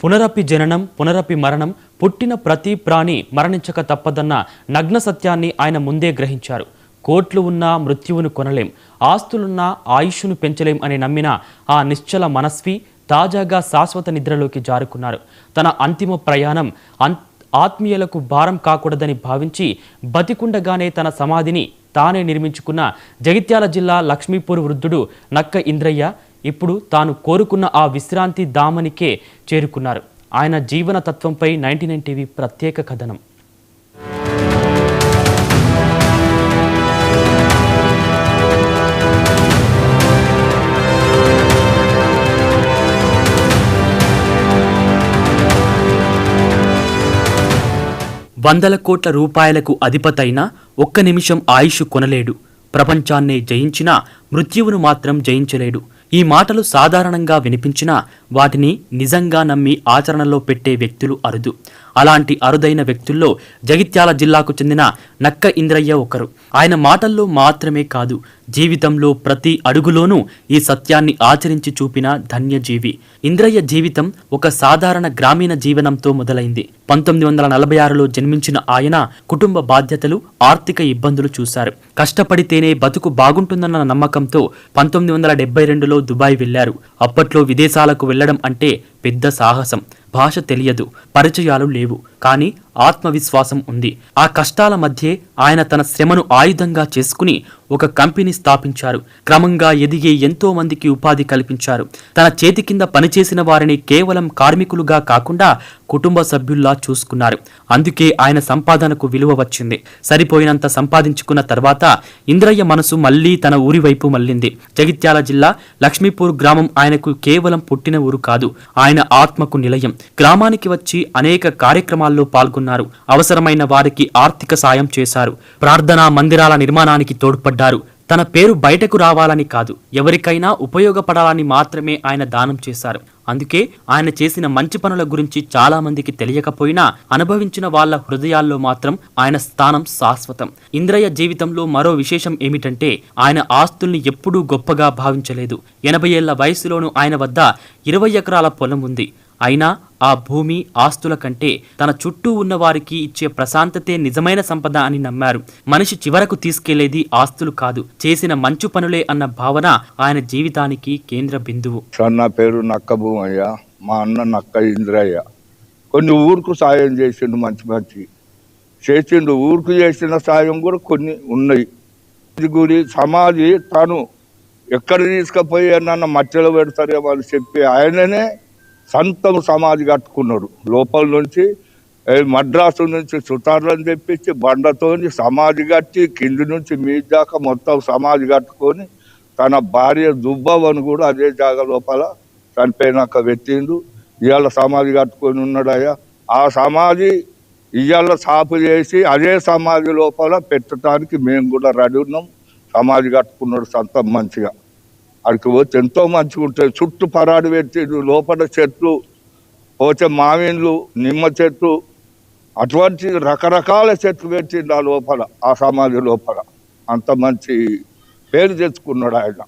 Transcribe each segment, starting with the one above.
పునరపి జననం పునరపి మరణం, పుట్టిన ప్రతి ప్రాణి మరణించక తప్పదన్న నగ్న సత్యాన్ని ఆయన ముందే గ్రహించారు. కోట్లు ఉన్నా మృత్యువును కొనలేం, ఆస్తులున్నా ఆయుష్ను పెంచలేం అని నమ్మిన ఆ నిశ్చల మనస్వి తాజాగా శాశ్వత నిద్రలోకి జారుకున్నారు. తన అంతిమ ప్రయాణం ఆత్మీయులకు భారం కాకూడదని భావించి బతికుండగానే తన సమాధిని తానే నిర్మించుకున్న జగిత్యాల జిల్లా లక్ష్మీపూర్ వృద్ధుడు నక్క ఇంద్రయ్య ఇప్పుడు తాను కోరుకున్న ఆ విశ్రాంతి ధామనికే చేరుకున్నారు. ఆయన జీవన తత్వంపై 99 టీవీ ప్రత్యేక కథనం. వందల కోట్ల రూపాయలకు అధిపతైన ఒక్క నిమిషం ఆయుష్ కొనలేడు. ప్రపంచాన్నే జయించినా మృత్యువును మాత్రం జయించలేడు. ఈ మాటలు సాధారణంగా వినిపించినా వాటిని నిజంగా నమ్మి ఆచరణలో పెట్టే వ్యక్తులు అరుదు. అలాంటి అరుదైన వ్యక్తుల్లో జగిత్యాల జిల్లాకు చెందిన నక్క ఇంద్రయ్య ఒకరు. ఆయన మాటల్లో మాత్రమే కాదు, జీవితంలో ప్రతి అడుగులోనూ ఈ సత్యాన్ని ఆచరించి చూపిన ధన్యజీవి. ఇంద్రయ్య జీవితం ఒక సాధారణ గ్రామీణ జీవనంతో మొదలైంది. 1946లో జన్మించిన ఆయన కుటుంబ బాధ్యతలు, ఆర్థిక ఇబ్బందులు చూశారు. కష్టపడితేనే బతుకు బాగుంటుందన్న నమ్మకంతో 1972లో దుబాయ్ వెళ్లారు. అప్పట్లో విదేశాలకు వెళ్లడం అంటే పెద్ద సాహసం. భాష తెలియదు, పరిచయాలు లేవు, కానీ ఆత్మవిశ్వాసం ఉంది. ఆ కష్టాల మధ్యే ఆయన తన శ్రమను ఆయుధంగా చేసుకుని ఒక కంపెనీ స్థాపించారు. క్రమంగా ఎదిగే ఎంతో మందికి ఉపాధి కల్పించారు. తన చేతి కింద పనిచేసిన వారిని కేవలం కార్మికులుగా కాకుండా కుటుంబ సభ్యుల్లా చూసుకున్నారు. అందుకే ఆయన సంపాదనకు విలువ వచ్చింది. సరిపోయినంత సంపాదించుకున్న తర్వాత ఇంద్రయ్య మనసు మళ్లీ తన ఊరి వైపు మళ్లింది. జగిత్యాల జిల్లా లక్ష్మీపూర్ గ్రామం ఆయనకు కేవలం పుట్టిన ఊరు కాదు, ఆయన ఆత్మకు నిలయం. గ్రామానికి వచ్చి అనేక కార్యక్రమాల్లో పాల్గొన్నారు. అవసరమైన వారికి ఆర్థిక సాయం చేశారు. ప్రార్థనా మందిరాల నిర్మాణానికి తోడ్పడ్డారు. తన పేరు బయటకు రావాలని కాదు, ఎవరికైనా ఉపయోగపడాలని మాత్రమే ఆయన దానం చేశారు. అందుకే ఆయన చేసిన మంచి పనుల గురించి చాలా మందికి తెలియకపోయినా అనుభవించిన వాళ్ల హృదయాల్లో మాత్రం ఆయన స్థానం శాశ్వతం. ఇంద్రయ్య జీవితంలో మరో విశేషం ఏమిటంటే ఆయన ఆస్తుల్ని ఎప్పుడూ గొప్పగా భావించలేదు. 80 ఏళ్ల వయసులోనూ ఆయన వద్ద 20 ఎకరాల పొలం ఉంది. అయినా ఆ భూమి, ఆస్తుల కంటే తన చుట్టూ ఉన్న వారికి ఇచ్చే ప్రశాంతతే నిజమైన సంపద అని నమ్మారు. మనిషి చివరకు తీసుకెళ్లేది ఆస్తులు కాదు, చేసిన మంచు పనులే అన్న భావన ఆయన జీవితానికి కేంద్ర బిందువు. నా పేరు నక్క భూమయ్య, మా అన్న నక్క ఇంద్రయ్య. కొన్ని ఊరుకు సాయం చేసిండు, మంచి చేసిండు. ఊరుకు చేసిన సాయం కూడా కొన్ని ఉన్నాయి. గురి సమాధి తాను ఎక్కడ తీసుకుపోయి నన్ను మధ్యలో పెడతారేమో అని చెప్పి ఆయననే సొంతం సమాధి కట్టుకున్నాడు. లోపల నుంచి మద్రాసు నుంచి సుతార్లను తెప్పించి బండతోని సమాధి కట్టి కింది నుంచి మీ దాకా మొత్తం సమాధి కట్టుకొని తన భార్య దుబ్బవని కూడా అదే జాగ లోపల చనిపోయినాక పెట్టిండు. ఇవాళ సమాధి కట్టుకొని ఉన్నాడయ్యా. ఆ సమాధి ఇవాళ సాపు చేసి అదే సమాధి లోపల పెట్టడానికి మేము కూడా రెడీ ఉన్నాం. సమాధి కట్టుకున్నాడు సొంతం మంచిగా. అక్కడికి పోతే ఎంతో మంచిగా ఉంటుంది. చుట్టూ పరాడు పెట్టిండు, లోపల చెట్లు, పోతే మామిండ్లు, నిమ్మ చెట్లు, అటువంటి రకరకాల చెట్లు పెట్టిండు ఆ లోపల, ఆ సమాధి లోపల. అంత మంచి పేరు తెచ్చుకున్నాడు ఆయన.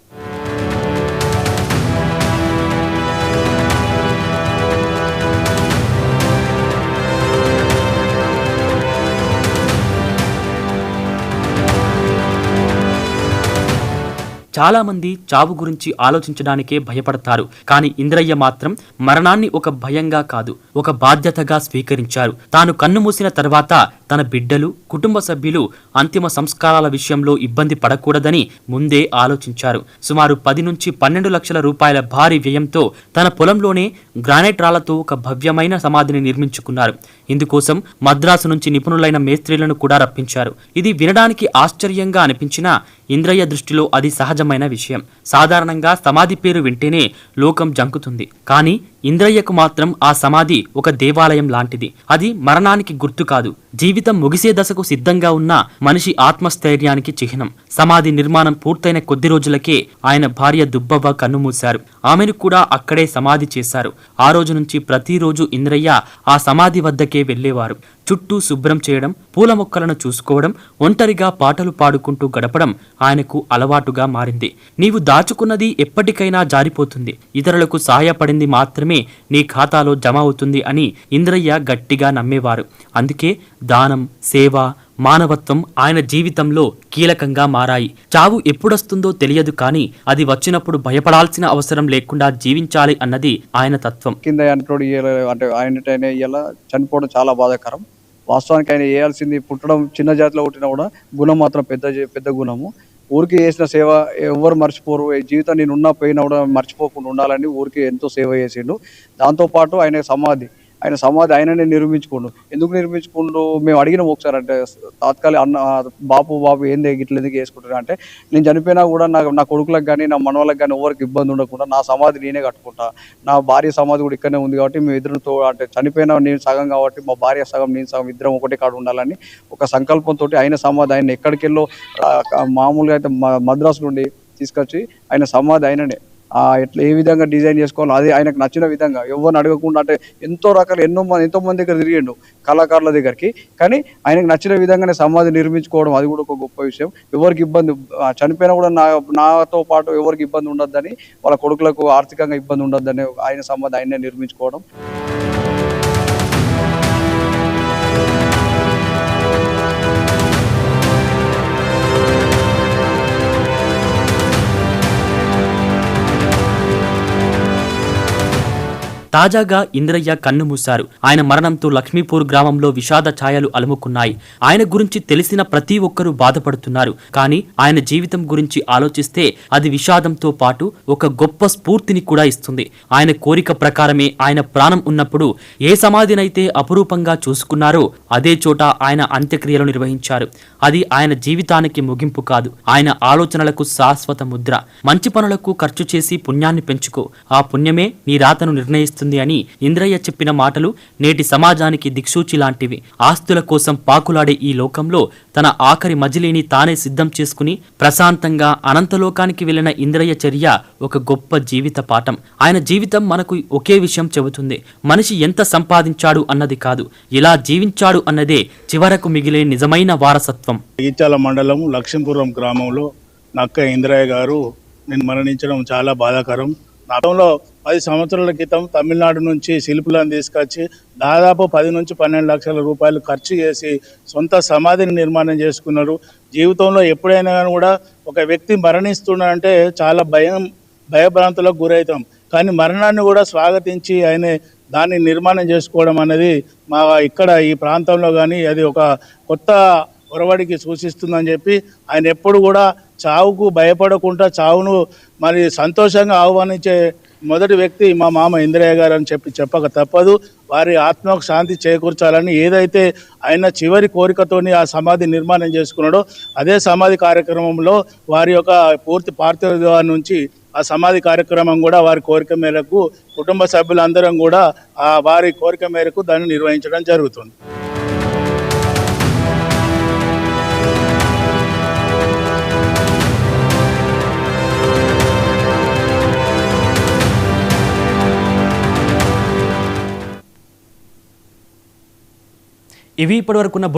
చాలా మంది చావు గురించి ఆలోచించడానికే భయపడతారు. కానీ ఇంద్రయ్య మాత్రం మరణాన్ని ఒక భయంగా కాదు, ఒక బాధ్యతగా స్వీకరించారు. తాను కన్ను మూసిన తర్వాత తన బిడ్డలు, కుటుంబ సభ్యులు అంతిమ సంస్కారాల విషయంలో ఇబ్బంది పడకూడదని ముందే ఆలోచించారు. సుమారు 10 నుంచి 12 లక్షల రూపాయల భారీ వ్యయంతో తన పొలంలోనే గ్రానైట్ రాళ్లతో ఒక భవ్యమైన సమాధిని నిర్మించుకున్నారు. ఇందుకోసం మద్రాసు నుంచి నిపుణులైన మేస్త్రీలను కూడా రప్పించారు. ఇది వినడానికి ఆశ్చర్యంగా అనిపించినా ఇంద్రయ్య దృష్టిలో అది సహజమైన విషయం. సాధారణంగా సమాధి పేరు వింటేనే లోకం జంకుతుంది. కానీ ఇంద్రయ్యకు మాత్రం ఆ సమాధి ఒక దేవాలయం లాంటిది. అది మరణానికి గుర్తు కాదు, జీవితం ముగిసే దశకు సిద్ధంగా ఉన్న మనిషి ఆత్మస్థైర్యానికి చిహ్నం. సమాధి నిర్మాణం పూర్తయిన కొద్ది రోజులకే ఆయన భార్య దుబ్బవ్వ కన్నుమూశారు. ఆమెను కూడా అక్కడే సమాధి చేశారు. ఆ రోజు నుంచి ప్రతిరోజు ఇంద్రయ్య ఆ సమాధి వద్దకే వెళ్లేవారు. చుట్టూ శుభ్రం చేయడం, పూల మొక్కలను చూసుకోవడం, ఒంటరిగా పాటలు పాడుకుంటూ గడపడం ఆయనకు అలవాటుగా మారింది. నీవు దాచుకున్నది ఎప్పటికైనా జారిపోతుంది, ఇతరులకు సహాయపడింది మాత్రమే నీ ఖాతాలో జమ అవుతుంది అని ఇంద్రయ్య గట్టిగా నమ్మేవారు. అందుకే దానం, సేవ, మానవత్వం ఆయన జీవితంలో కీలకంగా మారాయి. చావు ఎప్పుడొస్తుందో తెలియదు, కానీ అది వచ్చినప్పుడు భయపడాల్సిన అవసరం లేకుండా జీవించాలి అన్నది ఆయన తత్వం. కింద అంటే ఆయన ఇలా చనిపోవడం చాలా బాధాకరం. వాస్తవానికి ఆయన వేయాల్సింది, పుట్టడం చిన్న జాతిలో పుట్టినా కూడా గుణం మాత్రం పెద్ద గుణము. ఊరికి చేసిన సేవ ఎవరు మర్చిపోరు. జీవితం నేను ఉన్నా పోయినా కూడా మర్చిపోకుండా ఉండాలని ఊరికి ఎంతో సేవ చేసిండు. దాంతోపాటు ఆయన సమాధి ఆయననే నిర్మించుకుండు. ఎందుకు నిర్మించుకుండు మేము అడిగినాం ఒకసారి. అంటే తాత్కాలిక బాపు ఏంది గిట్ల ఎందుకు వేసుకుంటున్నా అంటే, నేను చనిపోయినా కూడా నా కొడుకులకు కానీ నా మనవలకు కానీ ఎవరికి ఇబ్బంది ఉండకుండా నా సమాధి నేనే కట్టుకుంటా. నా భార్య సమాధి కూడా ఇక్కడనే ఉంది కాబట్టి మేము ఇద్దరితో, అంటే చనిపోయినా నేను సగం కాబట్టి మా భార్య సగం నేను సగం, ఇద్దరం ఒకటే కాడ ఉండాలని ఒక సంకల్పంతో ఆయన సమాధి ఆయన ఎక్కడికెళ్ళో మామూలుగా అయితే మద్రాసు నుండి తీసుకొచ్చి ఆయన సమాధి ఆయననే ఎట్లా ఏ విధంగా డిజైన్ చేసుకోవాలో అది ఆయనకు నచ్చిన విధంగా ఎవరిని అడగకుండా, అంటే ఎంతో రకాల ఎంతో మంది దగ్గర తిరిగిండు కళాకారుల దగ్గరికి, కానీ ఆయనకు నచ్చిన విధంగానే సమాధి నిర్మించుకోవడం అది కూడా ఒక గొప్ప విషయం. ఎవరికి ఇబ్బంది చనిపోయినా కూడా నాతో పాటు ఎవరికి ఇబ్బంది ఉండొద్దని, వాళ్ళ కొడుకులకు ఆర్థికంగా ఇబ్బంది ఉండొద్దని ఆయన సమాధి ఆయనే నిర్మించుకోవడం. తాజాగా ఇంద్రయ్య కన్నుమూశారు. ఆయన మరణంతో లక్ష్మీపూర్ గ్రామంలో విషాద ఛాయలు అలుముకున్నాయి. ఆయన గురించి తెలిసిన ప్రతి ఒక్కరూ బాధపడుతున్నారు. కానీ ఆయన జీవితం గురించి ఆలోచిస్తే అది విషాదంతో పాటు ఒక గొప్ప స్ఫూర్తిని కూడా ఇస్తుంది. ఆయన కోరిక ప్రకారమే ఆయన ప్రాణం ఉన్నప్పుడు ఏ సమాధినైతే అపురూపంగా చూసుకున్నారో అదే చోట ఆయన అంత్యక్రియలు నిర్వహించారు. అది ఆయన జీవితానికి ముగింపు కాదు, ఆయన ఆలోచనలకు శాశ్వత ముద్ర. మంచి పనులకు ఖర్చు చేసి పుణ్యాన్ని పెంచుకో, ఆ పుణ్యమే నీ రాతను నిర్ణయిస్తుంది అని ఇంద్రయ్య చెప్పిన మాటలు నేటి సమాజానికి దిక్సూచి లాంటివి. ఆస్తుల కోసం పాకులాడే ఈ లోకంలో తన ఆఖరి మజిలీని తానే సిద్ధం చేసుకుని ప్రశాంతంగా అనంతలోకానికి వెళ్లిన ఇంద్రయ్య చర్య ఒక గొప్ప జీవిత పాఠం. ఆయన జీవితం మనకు ఒకే విషయం చెబుతుంది, మనిషి ఎంత సంపాదించాడు అన్నది కాదు, ఎలా జీవించాడు అన్నదే చివరకు మిగిలే నిజమైన వారసత్వం. ఈచాల మండలం లక్ష్మీపురం గ్రామంలో నక్క ఇంద్రయ్య గారు మరణించడం చాలా బాధాకరం. గతంలో 10 సంవత్సరాల క్రితం తమిళనాడు నుంచి శిల్పులను తీసుకొచ్చి దాదాపు 10 నుంచి 12 లక్షల రూపాయలు ఖర్చు చేసి సొంత సమాధిని నిర్మాణం చేసుకున్నారు. జీవితంలో ఎప్పుడైనా కూడా ఒక వ్యక్తి మరణిస్తున్నాడంటే చాలా భయభ్రాంతులకు గురవుతాం. కానీ మరణాన్ని కూడా స్వాగతించి ఆయన దాన్ని నిర్మాణం చేసుకోవడం అనేది ఇక్కడ ఈ ప్రాంతంలో కానీ అది ఒక కొత్త ఒరవడికి సూచిస్తుందని చెప్పి ఆయన ఎప్పుడు కూడా చావుకు భయపడకుండా చావును మరి సంతోషంగా ఆహ్వానించే మొదటి వ్యక్తి మా మామ ఇంద్రయ్య గారు అని చెప్పక తప్పదు. వారి ఆత్మకు శాంతి చేకూర్చాలని ఏదైతే ఆయన చివరి కోరికతోని ఆ సమాధి నిర్మాణం చేసుకున్నాడో అదే సమాధి కార్యక్రమంలో వారి యొక్క పూర్తి పార్థివ నుంచి ఆ సమాధి కార్యక్రమం కూడా వారి కోరిక మేరకు కుటుంబ సభ్యులందరం కూడా వారి కోరిక మేరకు దాన్ని నిర్వహించడం జరుగుతుంది. ఇవి ఇప్పటివరకున్న